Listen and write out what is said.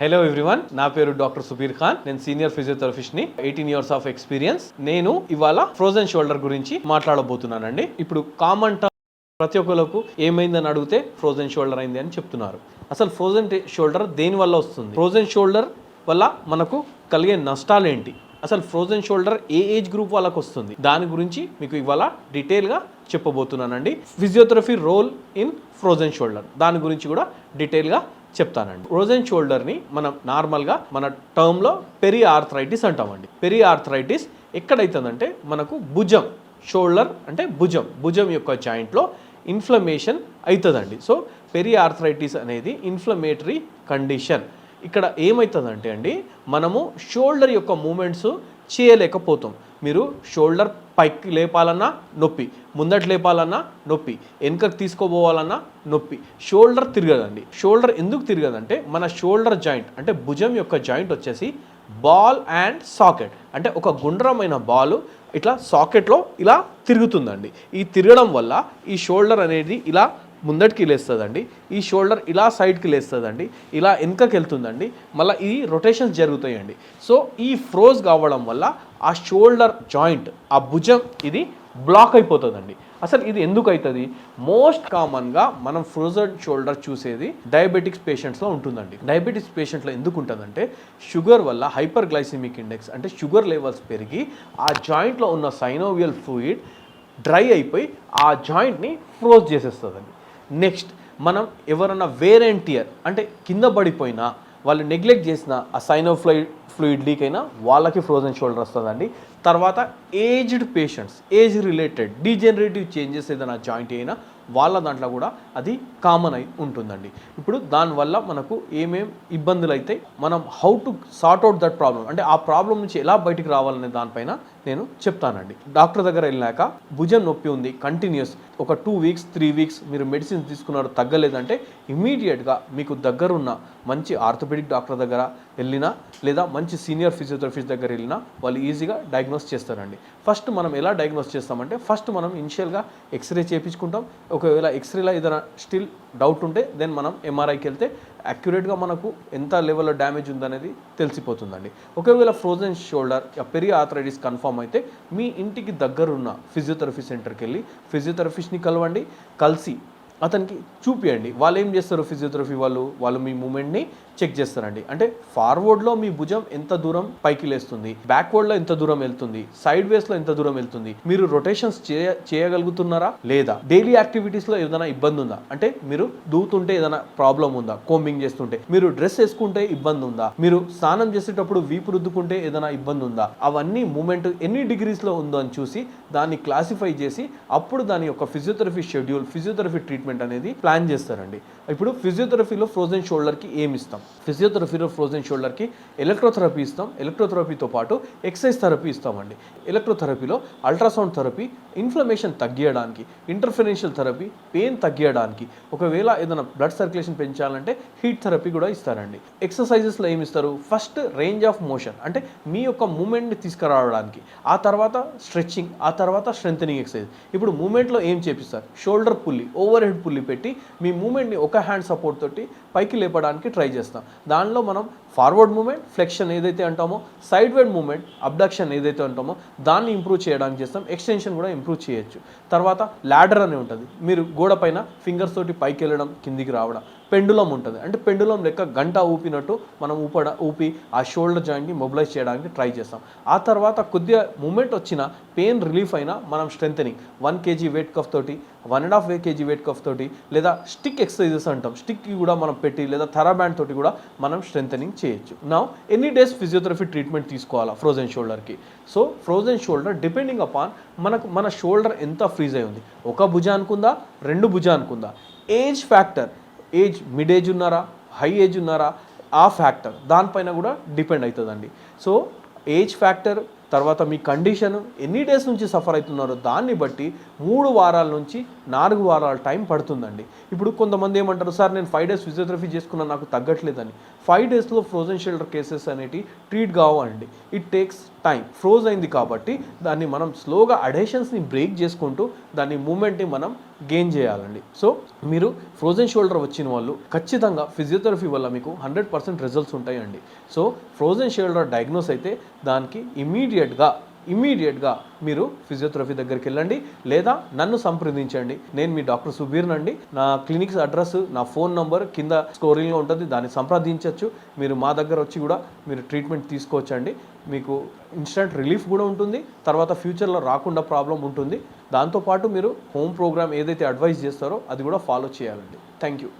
Hello everyone, నా పేరు doctor Subir Khan. నేను సీనియర్ ఫిజియోథెరపిస్ట్ ని, 18 years ఆఫ్ ఎక్స్పీరియన్స్. నేను ఇవాళ ఫ్రోజన్ షోల్డర్ గురించి మాట్లాడబోతున్నానండి. ఇప్పుడు కామన్ ప్రతి ఒక్కరికి ఏమైందని అడిగితే ఫ్రోజన్ షోల్డర్ అయింది అని చెప్తున్నారు. అసలు ఫ్రోజన్ షోల్డర్ దేని వల్ల వస్తుంది? ఫ్రోజన్ షోల్డర్ వల్ల మనకు కలిగే నష్టాలు ఏంటి? అసలు ఫ్రోజన్ షోల్డర్ ఏ ఏజ్ గ్రూప్ వాళ్ళకు వస్తుంది? దాని గురించి మీకు ఇవాళ డీటెయిల్గా చెప్పబోతున్నానండి. Physiotherapy role in frozen shoulder, దాని గురించి కూడా డీటెయిల్గా చెప్తానండి. ఫ్రోజన్ షోల్డర్ని మనం నార్మల్గా మన టర్మ్లో పెరి ఆర్థరైటిస్ అంటామండి. పెరి ఆర్థరైటిస్ ఎక్కడైతుందంటే మనకు భుజం, షోల్డర్ అంటే భుజం యొక్క జాయింట్లో ఇన్ఫ్లమేషన్ అవుతుందండి. సో పెరి ఆర్థరైటిస్ అనేది ఇన్ఫ్లమేటరీ కండిషన్. ఇక్కడ ఏమవుతుందంటే అండి, మనము షోల్డర్ యొక్క మూమెంట్స్ చేయలేకపోతాం. మీరు షోల్డర్ పైకి లేపాలన్నా నొప్పి, ముందట లేపాలన్నా నొప్పి, వెనుకకు తీసుకోపోవాలన్నా నొప్పి. షోల్డర్ తిరగదండి. షోల్డర్ ఎందుకు తిరగదంటే మన షోల్డర్ జాయింట్ అంటే భుజం యొక్క జాయింట్ వచ్చేసి బాల్ అండ్ సాకెట్, అంటే ఒక గుండ్రమైన బాల్ ఇట్లా సాకెట్లో ఇలా తిరుగుతుందండి. ఈ తిరగడం వల్ల ఈ షోల్డర్ అనేది ఇలా ముందటికి లేస్తుందండి, ఈ షోల్డర్ ఇలా సైడ్కి లేస్తుందండి, ఇలా వెనుకకి వెళ్తుందండి, మళ్ళీ ఈ రొటేషన్స్ జరుగుతాయండి. సో ఈ ఫ్రోజ్ కావడం వల్ల ఆ షోల్డర్ జాయింట్, ఆ భుజం ఇది బ్లాక్ అయిపోతుందండి. అసలు ఇది ఎందుకు అవుతుంది? మోస్ట్ కామన్గా మనం ఫ్రోజన్ షోల్డర్ చూసేది డయాబెటిక్స్ పేషెంట్స్లో ఉంటుందండి. డయాబెటిక్స్ పేషెంట్లో ఎందుకు ఉంటుందంటే షుగర్ వల్ల హైపర్ గ్లైసిమిక్ ఇండెక్స్ అంటే షుగర్ లెవెల్స్ పెరిగి ఆ జాయింట్లో ఉన్న సైనోవియల్ ఫ్లూయిడ్ డ్రై అయిపోయి ఆ జాయింట్ని ఫ్రోజ్ చేసేస్తుందండి. నెక్స్ట్, మనం ఎవరన్నా వేర్ అండ్ టియర్ అంటే కింద పడిపోయినా, వాళ్ళు నెగ్లెక్ట్ చేసిన ఆ ఫ్లూయిడ్ లీక్ అయినా వాళ్ళకి ఫ్రోజన్ షోల్డర్ వస్తుందండి. తర్వాత aged patients, age related degenerative changes ఏదైనా జాయింట్ అయినా వాళ్ళ దాంట్లో కూడా అది కామన్ అయి ఉంటుందండి. ఇప్పుడు దానివల్ల మనకు ఏమేం ఇబ్బందులు అయితే మనం how to sort out that problem, అంటే ఆ ప్రాబ్లం నుంచి ఎలా బయటికి రావాలనే దానిపైన నేను చెప్తానండి. డాక్టర్ దగ్గర వెళ్ళాక భుజం నొప్పి ఉంది కంటిన్యూస్, ఒక 2 weeks 3 weeks మీరు మెడిసిన్స్ తీసుకున్నారు, తగ్గలేదంటే ఇమీడియట్గా మీకు దగ్గరున్న మంచి ఆర్థోపెడిక్ డాక్టర్ దగ్గర వెళ్ళినా లేదా మంచి సీనియర్ ఫిజియోథెరపిస్ట్ దగ్గర వెళ్ళినా వాళ్ళు ఈజీగా డయాగ్నోస్ చేస్తారండి. ఫస్ట్ మనం ఎలా డయాగ్నోస్ చేస్తామంటే, ఫస్ట్ మనం ఇనిషియల్గా ఎక్స్రే చేయించుకుంటాం. ఒకవేళ ఎక్స్రేలో ఏదైనా స్టిల్ డౌట్ ఉంటే దెన్ మనం ఎంఆర్ఐకి వెళ్తే అక్యురేట్గా మనకు ఎంత లెవెల్లో డ్యామేజ్ ఉందనేది తెలిసిపోతుందండి. ఒకవేళ frozen shoulder peri arthritis confirm అయితే మీ ఇంటికి దగ్గరున్న ఫిజియోథెరపీ సెంటర్కి వెళ్ళి ఫిజియోథెరపిస్ట్ని కలవండి, కలిసి అతనికి చూపియండి. వాళ్ళు ఏం చేస్తారు, ఫిజియోథెరపీ వాళ్ళు మీ మూమెంట్ని చెక్ చేస్తారండి. అంటే ఫార్వర్డ్లో మీ భుజం ఎంత దూరం పైకి లేస్తుంది, బ్యాక్వర్డ్లో ఎంత దూరం వెళ్తుంది, సైడ్ వేస్లో ఎంత దూరం వెళ్తుంది, మీరు రొటేషన్స్ చేయగలుగుతున్నారా లేదా, డైలీ యాక్టివిటీస్లో ఏదైనా ఇబ్బంది ఉందా, అంటే మీరు దూతుంటే ఏదైనా ప్రాబ్లం ఉందా, కోంబింగ్ చేస్తుంటే, మీరు డ్రెస్ వేసుకుంటే ఇబ్బంది ఉందా, మీరు స్నానం చేసేటప్పుడు వీపు రుద్దుకుంటే ఏదైనా ఇబ్బంది ఉందా, అవన్నీ మూమెంట్ ఎన్ని డిగ్రీస్లో ఉందో అని చూసి దాన్ని క్లాసిఫై చేసి అప్పుడు దాని యొక్క ఫిజియోథెరపీ షెడ్యూల్, ఫిజియోథెరపీ ట్రీట్మెంట్ అనేది ప్లాన్ చేస్తారండి. ఇప్పుడు ఫిజియోథెరపీలో ఫ్రోజన్ షోల్డర్కి ఏమి ఇస్తాం? ఫిజియోథెరపీలో ఫ్రోజన్ షోల్డర్కి ఎలక్ట్రోథెరపీ ఇస్తాం. ఎలక్ట్రోథెరపీతో పాటు ఎక్సర్సైజ్ థెరపీ ఇస్తామండి. ఎలక్ట్రోథెరపీలో అల్ట్రాసౌండ్ థెరపీ ఇన్ఫ్లమేషన్ తగ్గియడానికి, ఇంటర్ఫెరెన్షియల్ థెరపీ పెయిన్ తగ్గియడానికి, ఒకవేళ ఏదైనా బ్లడ్ సర్క్యులేషన్ పెంచాలంటే హీట్ థెరపీ కూడా ఇస్తారండి. ఎక్సర్సైజెస్లో ఏమి ఇస్తారు? ఫస్ట్ రేంజ్ ఆఫ్ మోషన్, అంటే మీ యొక్క మూమెంట్ని తీసుకురావడానికి, ఆ తర్వాత స్ట్రెచ్చింగ్, ఆ తర్వాత స్ట్రెంథనింగ్ ఎక్సర్సైజ్. ఇప్పుడు మూమెంట్లో ఏం చేపిస్తారు? షోల్డర్ పుల్లి, ఓవర్ హెడ్ పుల్లి పెట్టి మీ మూమెంట్ని ఒక హ్యాండ్ సపోర్ట్ తోటి పైకి లేపడానికి ట్రై చేస్తాం. దానిలో మనం ఫార్వర్డ్ మూమెంట్, ఫ్లెక్షన్ ఏదైతే అంటామో, సైడ్ వేడ్ మూమెంట్, అబ్డక్షన్ ఏదైతే అంటామో దాన్ని ఇంప్రూవ్ చేయడానికి చేస్తాం. ఎక్స్టెన్షన్ కూడా ఇంప్రూవ్ చేయొచ్చు. తర్వాత ల్యాడర్ అని ఉంటుంది, మీరు గోడ పైన ఫింగర్స్ తోటి పైకి వెళ్ళడం, కిందికి రావడం. పెండులం ఉంటుంది, అంటే పెండులం లెక్క గంట ఊపినట్టు మనం ఊపి ఆ షోల్డర్ జాయింట్ని మొబిలైజ్ చేయడానికి ట్రై చేస్తాం. ఆ తర్వాత కొద్దిగా మూమెంట్ వచ్చిన పెయిన్ రిలీఫ్ అయినా మనం స్ట్రెంథనింగ్ 1 kg వెయిట్ కఫ్ తోటి, 1.5 kg వెయిట్ కఫ్ తోటి, లేదా స్టిక్ ఎక్సర్సైజెస్ అంటాం, స్టిక్కి కూడా మనం పెట్టి, లేదా థెరాబ్యాండ్ తోటి కూడా మనం స్ట్రెంథనింగ్ చేయొచ్చు. నా ఎన్ని డేస్ ఫిజియోథెరపీ ట్రీట్మెంట్ తీసుకోవాలా ఫ్రోజన్ షోల్డర్కి? So frozen shoulder depending upon మన షోల్డర్ ఎంత ఫ్రీజ్ అయి ఉంది, ఒక భుజానికి ఉందా, 2 భుజానికి ఉందా, age factor, age mid age ఉన్నారా, హై ఏజ్ ఉన్నారా, ఆ ఫ్యాక్టర్ దానిపైన కూడా డిపెండ్ అవుతుందండి. సో ఏజ్ ఫ్యాక్టర్, తర్వాత మీ కండిషన్, ఎన్ని డేస్ నుంచి సఫర్ అవుతున్నారో దాన్ని బట్టి 3 వారాల నుంచి 4 వారాల టైం పడుతుందండి. ఇప్పుడు కొంతమంది ఏమంటారు, సార్ నేను 5 days ఫిజియోథెరపీ చేసుకున్నా నాకు తగ్గట్లేదని. 5 daysలో ఫ్రోజన్ షోల్డర్ కేసెస్ అనేవి ట్రీట్ కావండి. ఇట్ టేక్స్ టైం ఫ్రోజ్ అయింది కాబట్టి దాన్ని మనం స్లోగా అడేషన్స్ని బ్రేక్ చేసుకుంటూ దాన్ని మూమెంట్ని మనం గెయిన్ చేయాలండి. సో మీరు ఫ్రోజన్ షోల్డర్ వచ్చిన వాళ్ళు ఖచ్చితంగా ఫిజియోథెరపీ వల్ల మీకు 100% రిజల్ట్స్ ఉంటాయండి. సో ఫ్రోజన్ షోల్డర్ డయాగ్నోస్ అయితే దానికి ఇమీడియట్గా మీరు ఫిజియోథెరపీ దగ్గరికి వెళ్ళండి, లేదా నన్ను సంప్రదించండి. నేను మీ డాక్టర్ సుబీర్ నండి. నా క్లినిక్స్ అడ్రస్, నా ఫోన్ నంబర్ కింద స్కోరింగ్లో ఉంటుంది, దాన్ని సంప్రదించవచ్చు. మీరు మా దగ్గర వచ్చి కూడా మీరు ట్రీట్మెంట్ తీసుకోవచ్చండి. మీకు ఇన్స్టంట్ రిలీఫ్ కూడా ఉంటుంది, తర్వాత ఫ్యూచర్లో రాకుండా ప్రాబ్లం ఉంటుంది. దాంతోపాటు మీరు హోమ్ ప్రోగ్రామ్ ఏదైతే అడ్వైస్ చేస్తారో అది కూడా ఫాలో చేయాలండి. Thank you.